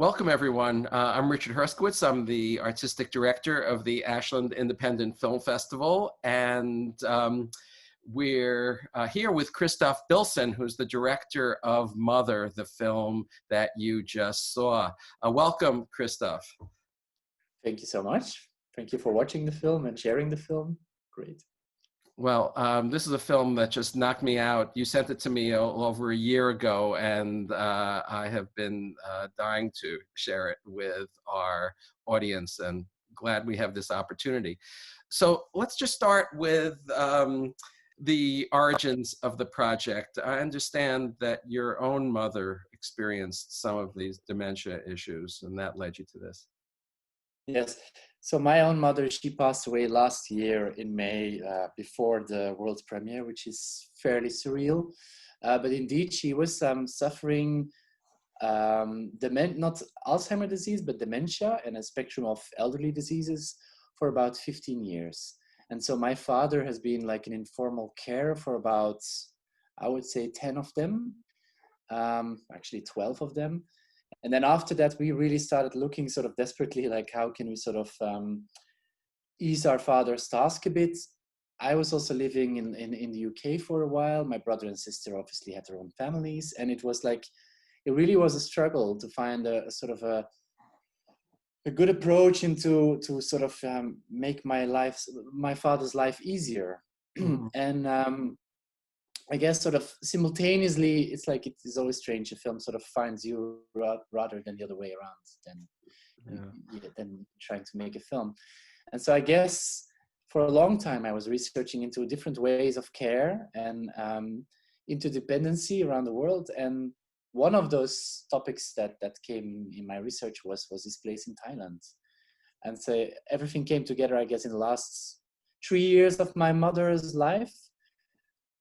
Welcome, everyone. I'm Richard Herskowitz. I'm the artistic director of the Ashland Independent Film Festival, and we're here with Kristof Bilson, who's the director of Mother, the film that you just saw. Welcome, Kristof. Thank you so much. Thank you for watching the film and sharing the film. Great. Well, this is a film that just knocked me out. You sent it to me over a year ago, and I have been dying to share it with our audience, and glad we have this opportunity. So let's just start with the origins of the project. I understand that your own mother experienced some of these dementia issues, and that led you to this. Yes. So my own mother, she passed away last year in May before the world premiere, which is fairly surreal. But indeed, she was suffering not Alzheimer's disease, but dementia and a spectrum of elderly diseases for about 15 years. And so my father has been like in informal care for about, I would say 10 of them, actually 12 of them. And then after that, we really started looking sort of desperately, like how can we sort of ease our father's task a bit. I was also living in the UK for a while. My brother and sister obviously had their own families. And it was like, it really was a struggle to find a sort of a good approach into to sort of make my father's life easier. Mm-hmm. And I guess sort of simultaneously, it's like it is always strange. A film sort of finds you rather than the other way around than trying to make a film. And so I guess for a long time, I was researching into different ways of care and interdependency around the world. And one of those topics that came in my research was this place in Thailand. And so everything came together, I guess, in the last 3 years of my mother's life,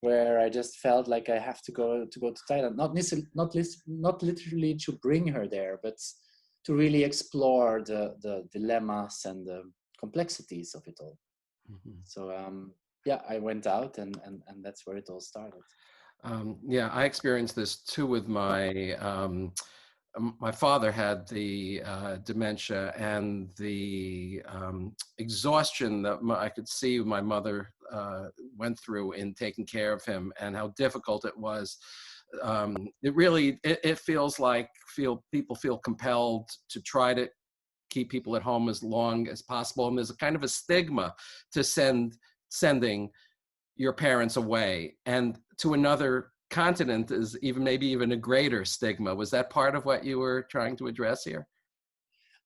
where I just felt like I have to go to Thailand, not literally to bring her there, but to really explore the dilemmas and the complexities of it all. Mm-hmm. So I went out and that's where it all started. I experienced this too with my father had the dementia, and the exhaustion that I could see my mother went through in taking care of him, and how difficult it was. It feels like people feel compelled to try to keep people at home as long as possible, and there's a kind of a stigma to sending your parents away, and to another continent is maybe even a greater stigma. Was that part of what you were trying to address here?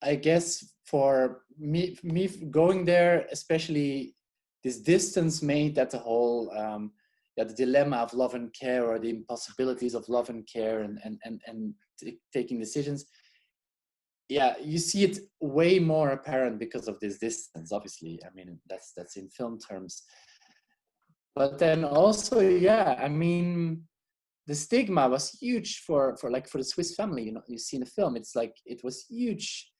I guess for me going there, especially this distance made that the whole the dilemma of love and care, or the impossibilities of love and care and taking decisions. Yeah, you see it way more apparent because of this distance, obviously. I mean, that's in film terms. But then also, I mean, the stigma was huge for the Swiss family. You know, you see in the film, it's like it was huge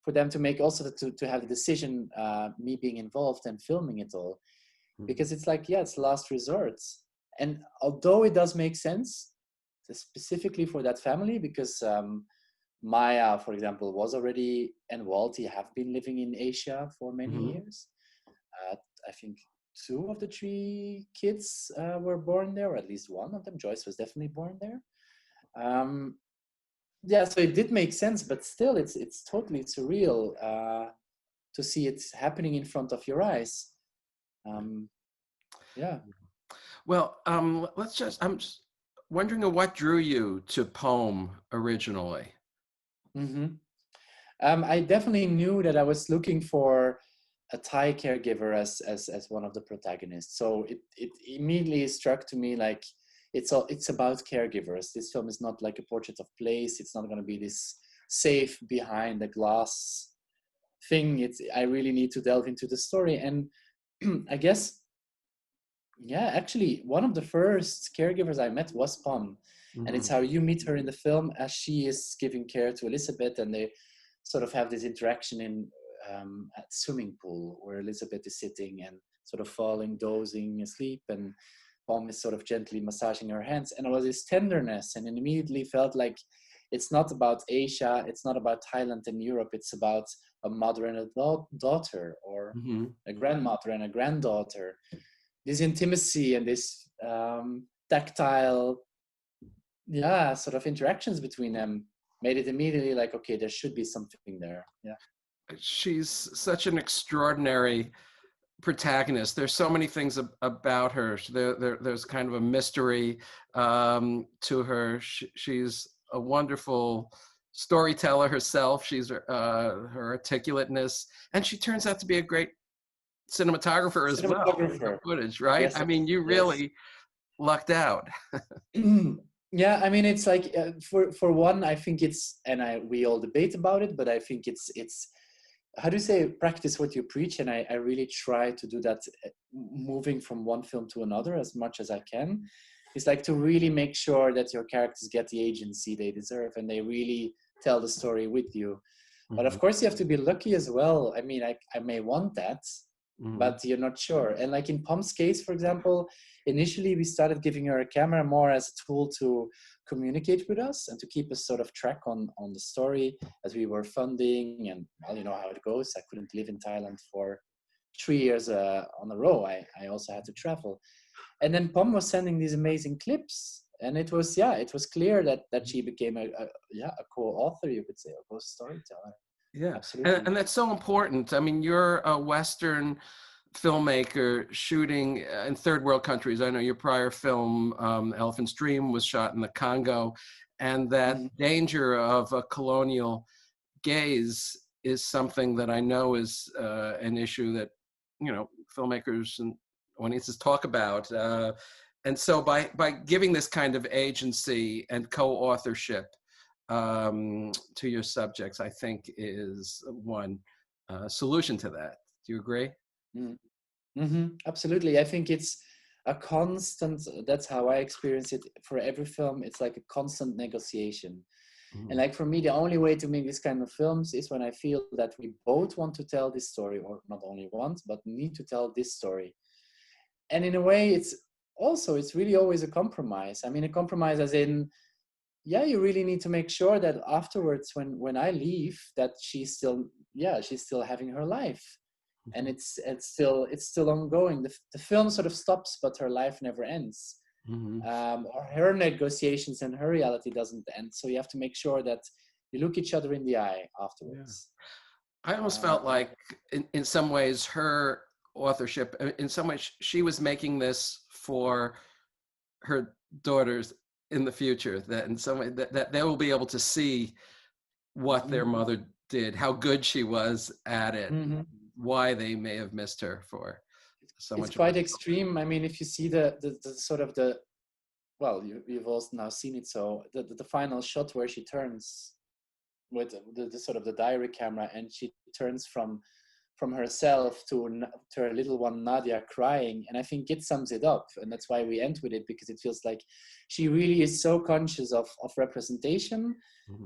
for them to make, also to have the decision, me being involved and filming it all, because it's like, it's last resort. And although it does make sense, specifically for that family, because Maya, for example, was already, and Walty have been living in Asia for many years. I think 2 of the 3 kids were born there, or at least one of them. Joyce was definitely born there. So it did make sense, but still, it's totally surreal to see it happening in front of your eyes. Well, I'm just wondering what drew you to Poem originally. I definitely knew that I was looking for a Thai caregiver as one of the protagonists. So it immediately struck to me like it's about caregivers. This film is not like a portrait of place. It's not going to be this safe behind the glass thing. I really need to delve into the story. And I guess, actually one of the first caregivers I met was Pom. And it's how you meet her in the film, as she is giving care to Elizabeth, and they sort of have this interaction in at swimming pool, where Elizabeth is sitting and sort of falling, dozing asleep, and Pom is sort of gently massaging her hands, and all this tenderness, and it immediately felt like it's not about Asia, it's not about Thailand and Europe, it's about a mother and a daughter, or a grandmother and a granddaughter. This intimacy and this tactile, sort of interactions between them made it immediately like, okay, there should be something there. Yeah. She's such an extraordinary protagonist. There's so many things about her. There's kind of a mystery to her. She's a wonderful storyteller herself. She's her articulateness, and she turns out to be a great cinematographer as well. Footage, right? Yes, I mean, you really lucked out. Yeah, I mean, it's like for one, I think it's, and we all debate about it, but I think it's how do you say, practice what you preach, and I really try to do that, moving from one film to another as much as I can. It's like to really make sure that your characters get the agency they deserve and they really tell the story with you. But of course, you have to be lucky as well. I mean, I may want that, but you're not sure. And like in Pom's case, for example, initially we started giving her a camera more as a tool to communicate with us and to keep us sort of track on the story as we were funding. And well, you know how it goes. I couldn't live in Thailand for 3 years on a row. I also had to travel. And then Pom was sending these amazing clips. And it was clear that she became a co-author, you could say, a co-storyteller. Yeah, absolutely. And that's so important. I mean, you're a Western filmmaker shooting in third world countries. I know your prior film, Elephant's Dream, was shot in the Congo, and that danger of a colonial gaze is something that I know is an issue that, you know, filmmakers and audiences talk about. And so by giving this kind of agency and co-authorship to your subjects, I think is one solution to that. Do you agree? Absolutely. I think it's a constant, that's how I experience it for every film. It's like a constant negotiation. And like for me, the only way to make this kind of films is when I feel that we both want to tell this story, or not only want, but need to tell this story. And in a way, it's really always a compromise. I mean, a compromise as in, you really need to make sure that afterwards, when I leave, that she's still having her life. And it's still ongoing. The film sort of stops, but her life never ends. Or her negotiations and her reality doesn't end. So you have to make sure that you look each other in the eye afterwards. I almost felt like, in some ways, her authorship, in some ways, she was making this for her daughters in the future. That in some way that they will be able to see what their mother did, how good she was at it. Why they may have missed her for so much. It's quite extreme. I mean, if you see the sort of you've also now seen it. So the final shot where she turns with the sort of the diary camera, and she turns from herself to her little one Nadia crying, and I think it sums it up, and that's why we end with it, because it feels like she really is so conscious of representation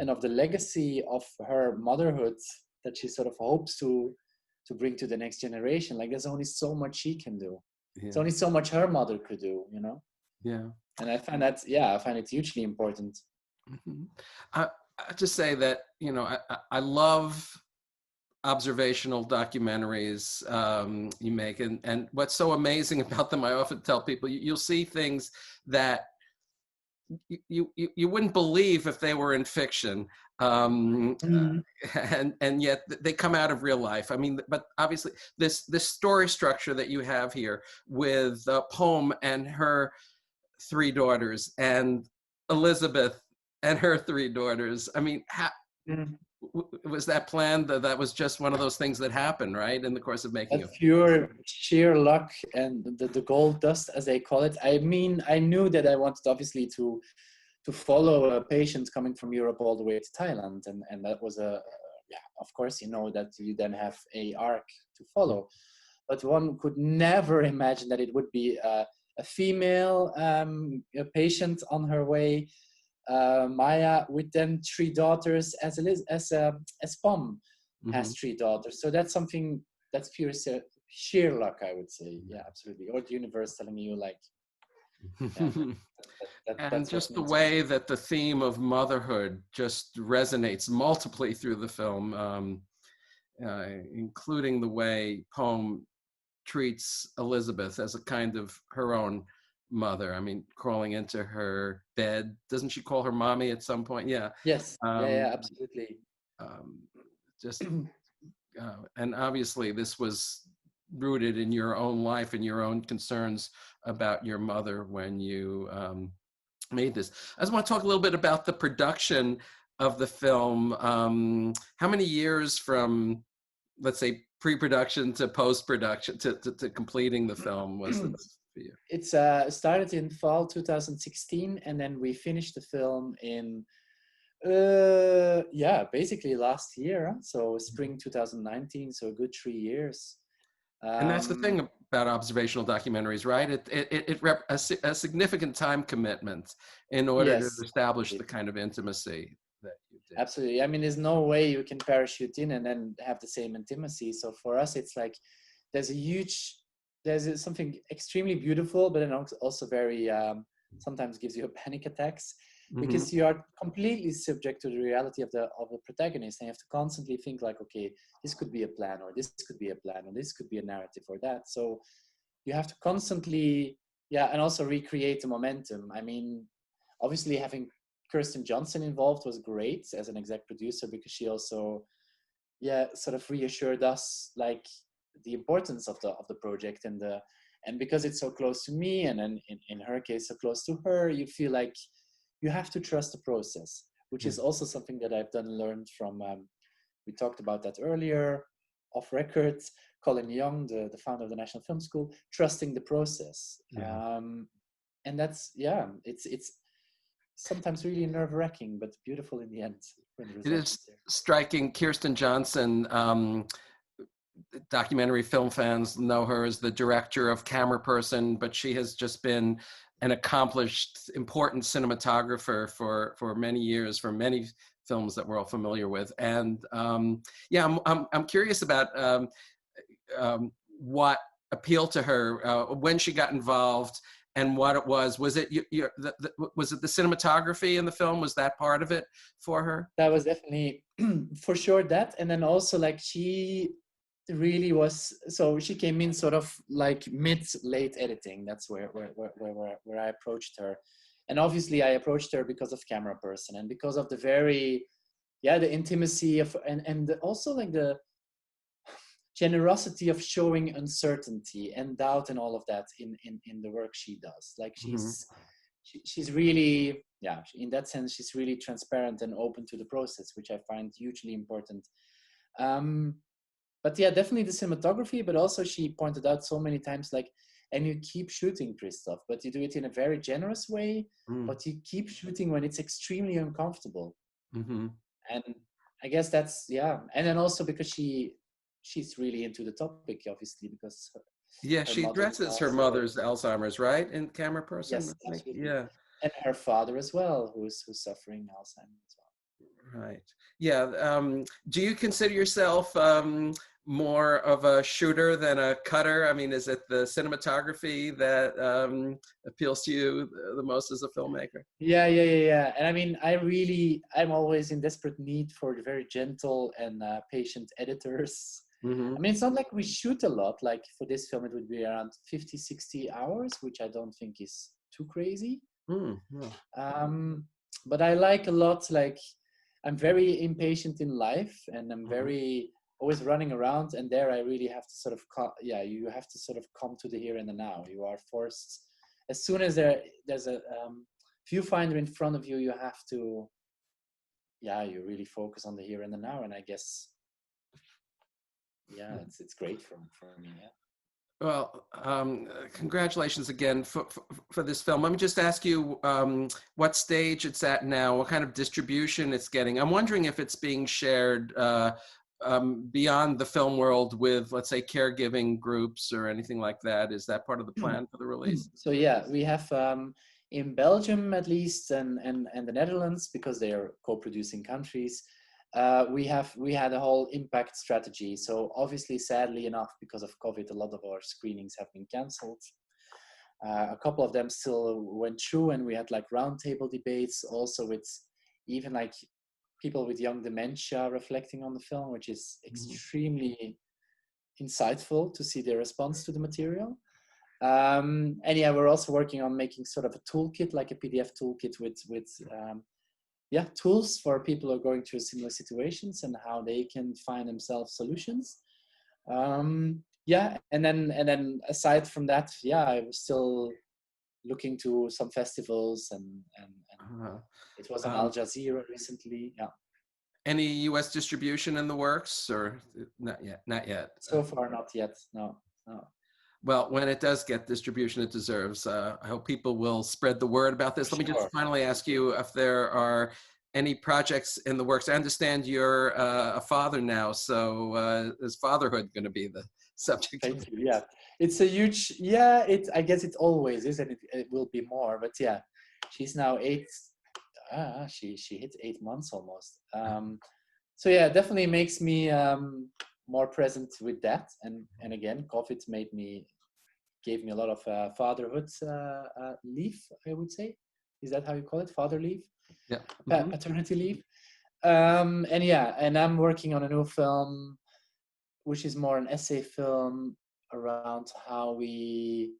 and of the legacy of her motherhood that she sort of hopes to bring to the next generation. Like there's only so much she can do. There's only so much her mother could do, you know? And I find it hugely important. I just say that, you know, I love observational documentaries you make, and what's so amazing about them, I often tell people, you'll see things that you wouldn't believe if they were in fiction, and yet they come out of real life. I mean, but obviously this story structure that you have here with Pom and her 3 daughters, and Elizabeth and her 3 daughters. I mean, was that planned? That was just one of those things that happened, right, in the course of making it? Pure sheer luck and the gold dust, as they call it. I mean, I knew that I wanted obviously to follow a patient coming from Europe all the way to Thailand, and that was of course, you know that you then have a arc to follow, but one could never imagine that it would be a female a patient on her way. Maya with then 3 daughters, as Pom has 3 daughters. So that's something that's pure sheer luck, I would say. Yeah, absolutely. Or the universe telling you, like, And that's what just the means a lot. way that the theme of motherhood just resonates multiply through the film, including the way Poem treats Elizabeth as a kind of her own mother. I mean, crawling into her bed. Doesn't she call her mommy at some point? Yeah. Yes, yeah, Um, absolutely. um, just and obviously this was rooted in your own life and your own concerns about your mother when you made this. I just want to talk a little bit about the production of the film. How many years from, let's say, pre-production to post-production to completing the film was this for you? It's started in fall 2016, and then we finished the film in yeah, basically last year, huh? So spring 2019, so a good 3 years. And that's the Um, thing about observational documentaries, right? A significant time commitment in order to yes, establish the kind of intimacy that you did. absolutely. I mean, there's no way you can parachute in and then have the same intimacy. So for us, it's like there's a huge, something extremely beautiful, but then also very, sometimes gives you a panic attacks Mm-hmm. because you are completely subject to the reality of the protagonist, and you have to constantly think like, okay, this could be a plan, or this could be a plan, or this could be a narrative, or that. So you have to constantly, yeah, and also recreate the momentum. I mean, obviously having Kirsten Johnson involved was great as an exec producer, because she also, yeah, sort of reassured us like the importance of the project, and because it's so close to me, and then in her case so close to her, you feel like you have to trust the process, which is also something that I've learned from, we talked about that earlier off record, Colin Young, the founder of the National Film School, trusting the process. Yeah. And that's, yeah, it's sometimes really nerve-wracking, but beautiful in the end when the It result is is there. striking. Kirsten Johnson, documentary film fans know her as the director of Camera Person, but she has just been an accomplished, important cinematographer for many years, for many films that we're all familiar with. And yeah, I'm curious about what appealed to her when she got involved and what it was. Was it was it the cinematography in the film? Was that part of it for her? That was definitely for sure that, and then also like she really was, so she came in sort of like mid late editing. That's where I approached her, and obviously I approached her because of Camera Person and because of the very, yeah, the intimacy of, and also like the generosity of showing uncertainty and doubt and all of that in the work she does. Like Mm-hmm. she's really, yeah, in that sense she's really transparent and open to the process, which I find hugely important. But yeah, definitely the cinematography, but also she pointed out so many times like, and you keep shooting, Kristof, but you do it in a very generous way, but you keep shooting when it's extremely uncomfortable. Mm-hmm. And I guess that's, yeah, and then also because she's really into the topic, obviously, because Yeah, her she mother addresses her also, mother's Alzheimer's, right? In Camera Person, yes, I think. absolutely, Yeah, and her father as well, who's suffering Alzheimer's as right. Yeah. Do you consider yourself more of a shooter than a cutter? I mean, is it the cinematography that appeals to you the most as a filmmaker? yeah. And I mean, I'm always in desperate need for the very gentle and patient editors. Mm-hmm. I mean, it's not like we shoot a lot. Like for this film, it would be around 50, 60 hours, which I don't think is too crazy. Yeah. But I like a lot, like, I'm very impatient in life, and I'm Mm-hmm. very always running around. And there, I really have to sort of, yeah, you have to sort of come to the here and the now. You are forced, as soon as there's a viewfinder in front of you, you have to, yeah, you really focus on the here and the now. And I guess, yeah, it's great for me. Yeah. Well, congratulations again for this film. Let me just ask you what stage it's at now, what kind of distribution it's getting. I'm wondering if it's being shared beyond the film world with, let's say, caregiving groups or anything like that. Is that part of the plan for the release? So yeah, we have in Belgium at least, and the Netherlands, because they are co-producing countries. We had a whole impact strategy. So obviously, sadly enough, because of COVID, a lot of our screenings have been cancelled. A couple of them still went through, and we had like roundtable debates also with even like people with young dementia reflecting on the film, which is extremely insightful to see their response to the material. And yeah, we're also working on making sort of a toolkit, like a PDF toolkit with tools for people who are going through similar situations and how they can find themselves solutions. And then aside from that, I was still looking to some festivals and it was on Al Jazeera recently. Yeah. Any U.S. distribution in the works, or not yet? Not yet. So far, not yet. No. Well, when it does get distribution it deserves, I hope people will spread the word about this. Let me just finally ask you if there are any projects in the works. I understand you're a father now, so is fatherhood going to be the subject? Thank you. Yeah, it's a huge. I guess it always is, and it will be more. But yeah, she's now 8. She hit 8 months almost. So yeah, definitely makes me more present with that. And again, COVID gave me a lot of fatherhood leave, I would say. Is that how you call it? Father leave? Yeah. Paternity leave. And I'm working on a new film, which is more an essay film around how we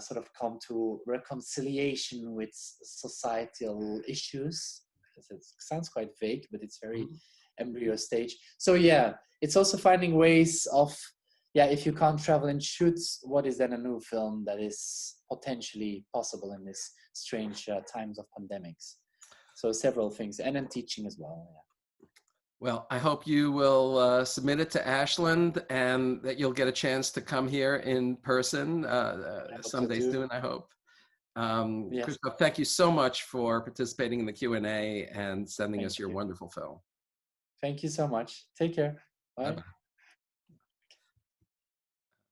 sort of come to reconciliation with societal issues. It sounds quite vague, but it's very embryo stage. So yeah, it's also finding ways of, if you can't travel and shoot, what is then a new film that is potentially possible in this strange times of pandemics? So several things, and then teaching as well. Yeah. Well, I hope you will submit it to Ashland and that you'll get a chance to come here in person someday soon, I hope. Yes. Kristof, thank you so much for participating in the Q&A and sending us your wonderful film. Thank you so much. Take care. Bye. Bye-bye.